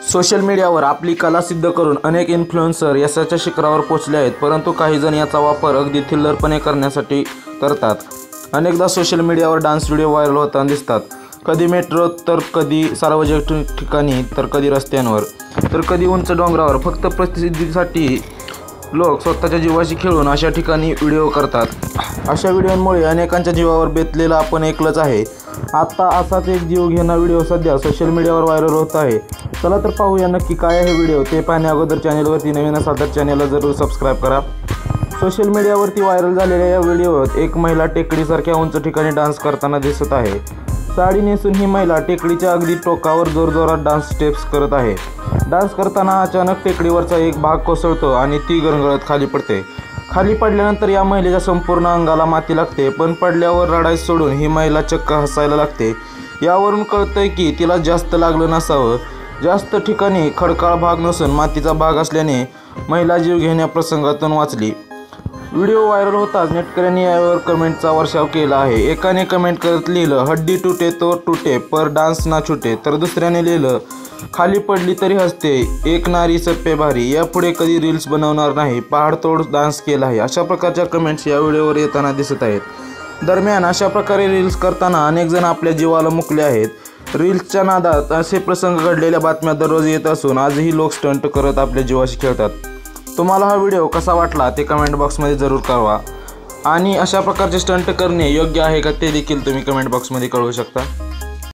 Social मीडियावर आपली कला सिद्ध करून अनेक इन्फ्लुएन्सर यशाच्या शिखरावर पोहोचले आहेत, परंतु काही जण याचा वापर अगदी थिल्लरपणे करण्यासाठी करतात। अनेकदा सोशल मीडियावर डान्स व्हिडिओ व्हायरल होताना दिसतात, कधी मेट्रो तर कधी सार्वजनिक ठिकाणी तर कधी रस्त्यांवर तर कधी उंच डोंगरावर। फक्त प्रसिद्धीसाठी लोक स्वतःच्या जीवाशी खेळून अशा ठिकाणी व्हिडिओ करतात। अशा व्हिडिओंमुळे अनेकांच्या जीवावर बेतलेला आपण ऐकलंच आहे। आता असाच एक जीव घेणा व्हिडिओ सध्या सोशल मीडियावर व्हायरल होत आहे। चला तर पाहूया नक्की काय आहे व्हिडिओ। ते पाहण्या अगोदर चॅनलवरती नवीन असाल तर चॅनलला जरूर सबस्क्राईब करा। सोशल मीडियावरती व्हायरल झालेल्या या व्हिडिओत एक महिला टेकडीसारख्या उंच ठिकाणी डान्स करताना दिसत आहे। साडी नेसून ही महिला टेकडीच्या अगदी टोकावर जोरजोरात डान्स स्टेप्स करत आहे। डान्स करताना अचानक टेकडीवरचा एक भाग कोसळतो आणि ती गरगरत खाली पडते। खाली पडल्यानंतर या महिलेच्या संपूर्ण अंगाला माती लागते, पण पडल्यावर रडायच सोडून ही महिला चक्क हसायला लागते। यावरून कळतंय की तिला जास्त लागलं नसावं। जास्त ठिकाणी खडकाळ भाग नसून मातीचा भाग असल्याने महिला जीव घेण्या प्रसंगातून वाचली। व्हिडिओ व्हायरल होताच नेटकऱ्यांनी यावर कमेंटचा वर्षाव केला आहे। एकाने कमेंट करत लिहिलं, हड्डी टूटे तो टूटे पर डान्स ना छुटे। तर दुसऱ्याने लिहिलं, खाली पडली तरी हसते एक नारी सप्पे भारी, यापुढे कधी रील्स बनवणार नाही, पहाडतोड डान्स केला आहे। अशा प्रकारच्या कमेंट्स या व्हिडिओवर येताना दिसत आहेत। दरम्यान अशा प्रकारे रील्स करताना अनेक जण आपल्या जीवाला मुकले आहेत। रील्सच्या नादात असे प्रसंग घडलेल्या बातम्या दररोज येत असून आजही लोक स्टंट करत आपल्या जीवाशी खेळतात। तुम्हाला हा व्हिडिओ कसा वाटला ते कमेंट बॉक्समध्ये जरूर कळवा, आणि अशा प्रकारचे स्टंट करणे योग्य आहे का ते देखील तुम्ही कमेंट बॉक्समध्ये कळवू शकता।